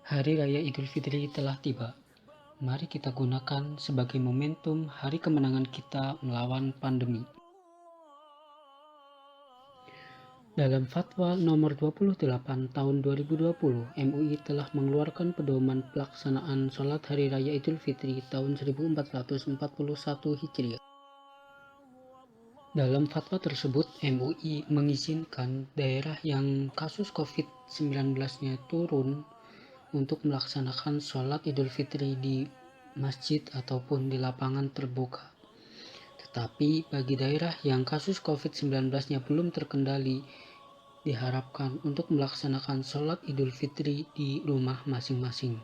Hari Raya Idul Fitri telah tiba. Mari kita gunakan sebagai momentum hari kemenangan kita melawan pandemi. Dalam Fatwa nomor 28 tahun 2020, MUI telah mengeluarkan pedoman pelaksanaan sholat Hari Raya Idul Fitri tahun 1441 Hijriah. Dalam fatwa tersebut, MUI mengizinkan daerah yang kasus COVID-19-nya turun untuk melaksanakan sholat Idul Fitri di masjid ataupun di lapangan terbuka. Tetapi bagi daerah yang kasus COVID-19-nya belum terkendali, diharapkan untuk melaksanakan sholat Idul Fitri di rumah masing-masing.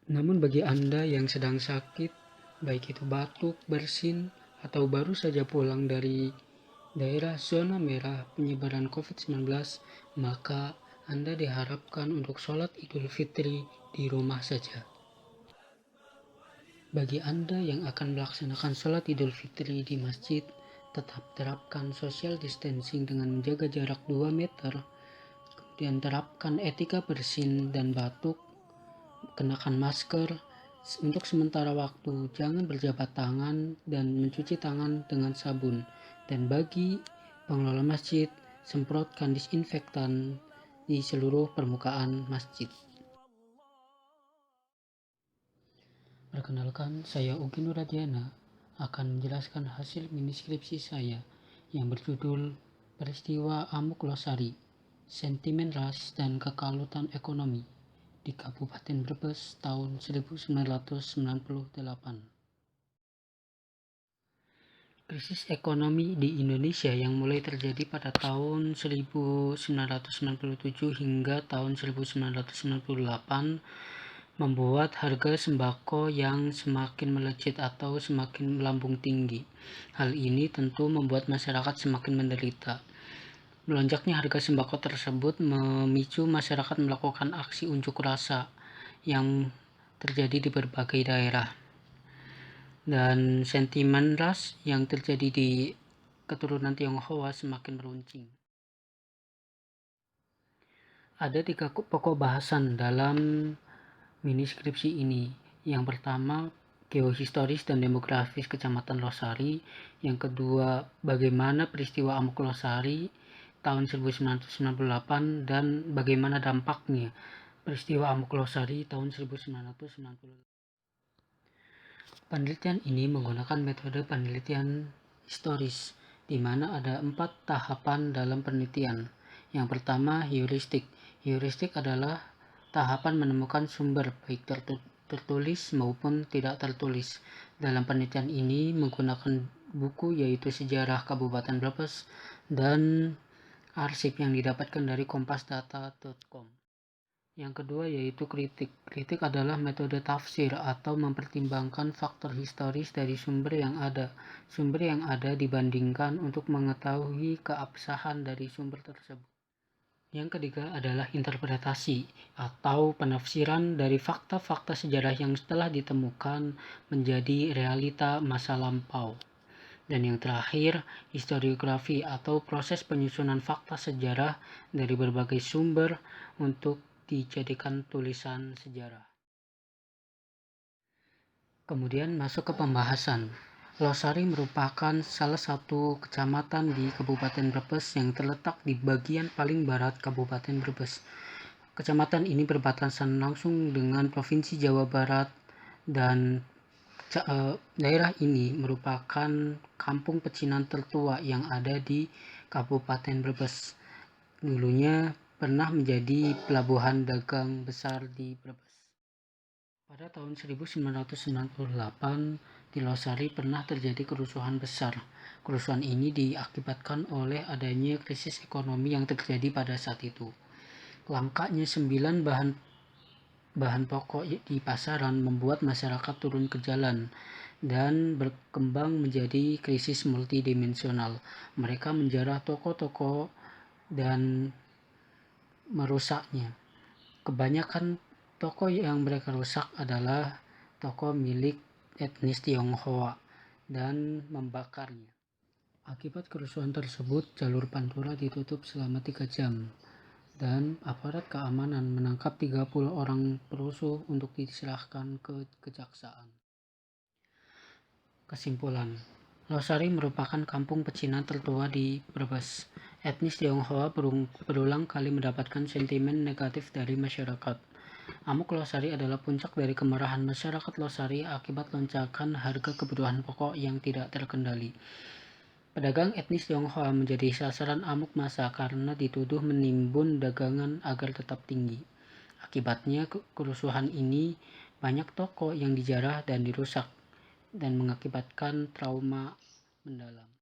Namun bagi Anda yang sedang sakit, baik itu batuk, bersin, atau baru saja pulang dari daerah zona merah penyebaran COVID-19, maka Anda diharapkan untuk sholat Idul Fitri di rumah saja. Bagi Anda yang akan melaksanakan sholat Idul Fitri di masjid, tetap terapkan social distancing dengan menjaga jarak 2 meter, kemudian terapkan etika bersin dan batuk, kenakan masker, untuk sementara waktu jangan berjabat tangan dan mencuci tangan dengan sabun, dan bagi pengelola masjid, semprotkan disinfektan di seluruh permukaan masjid. Perkenalkan, saya Ugi Nuradiana akan menjelaskan hasil mini skripsi saya yang berjudul Peristiwa Amuk Losari, Sentimen Ras dan Kekalutan Ekonomi di Kabupaten Brebes tahun 1998. Krisis ekonomi di Indonesia yang mulai terjadi pada tahun 1997 hingga tahun 1998 membuat harga sembako yang semakin melejit atau semakin melambung tinggi. Hal ini tentu membuat masyarakat semakin menderita. Melonjaknya harga sembako tersebut memicu masyarakat melakukan aksi unjuk rasa yang terjadi di berbagai daerah. Dan sentimen ras yang terjadi di keturunan Tionghoa semakin meruncing. Ada 3 pokok bahasan dalam mini skripsi ini. Yang pertama, geohistoris dan demografis Kecamatan Losari. Yang kedua, bagaimana peristiwa Amuk Losari tahun 1998 dan bagaimana dampaknya peristiwa Amuk Losari tahun 1998. Penelitian ini menggunakan metode penelitian historis, di mana ada 4 tahapan dalam penelitian. Yang pertama, heuristik. Heuristik adalah tahapan menemukan sumber baik tertulis maupun tidak tertulis. Dalam penelitian ini menggunakan buku yaitu Sejarah Kabupaten Brebes dan arsip yang didapatkan dari kompasdata.com. Yang kedua yaitu kritik. Kritik adalah metode tafsir atau mempertimbangkan faktor historis dari sumber yang ada dibandingkan untuk mengetahui keabsahan dari sumber tersebut. Yang ketiga adalah interpretasi atau penafsiran dari fakta-fakta sejarah yang telah ditemukan menjadi realita masa lampau. Dan yang terakhir, historiografi atau proses penyusunan fakta sejarah dari berbagai sumber untuk dijadikan tulisan sejarah. Kemudian masuk ke pembahasan. Losari merupakan salah satu kecamatan di Kabupaten Brebes yang terletak di bagian paling barat Kabupaten Brebes. Kecamatan ini berbatasan langsung dengan Provinsi Jawa Barat dan daerah ini merupakan kampung pecinan tertua yang ada di Kabupaten Brebes. Dulunya pernah menjadi pelabuhan dagang besar di Brebes. Pada tahun 1998, di Losari pernah terjadi kerusuhan besar. Kerusuhan ini diakibatkan oleh adanya krisis ekonomi yang terjadi pada saat itu. Langkanya 9 bahan pokok di pasaran membuat masyarakat turun ke jalan dan berkembang menjadi krisis multidimensional. Mereka menjarah toko-toko dan merusaknya. Kebanyakan toko yang mereka rusak adalah toko milik etnis Tionghoa dan membakarnya. Akibat kerusuhan tersebut, jalur Pantura ditutup selama 3 jam. dan aparat keamanan menangkap 30 orang perusuh untuk diserahkan ke kejaksaan. Kesimpulan, Losari merupakan kampung pecinan tertua di Brebes. Etnis Tionghoa berulang kali mendapatkan sentimen negatif dari masyarakat. Amuk Losari adalah puncak dari kemarahan masyarakat Losari akibat lonjakan harga kebutuhan pokok yang tidak terkendali. Pedagang etnis Tionghoa menjadi sasaran amuk massa karena dituduh menimbun dagangan agar tetap tinggi. Akibatnya, kerusuhan ini banyak toko yang dijarah dan dirusak dan mengakibatkan trauma mendalam.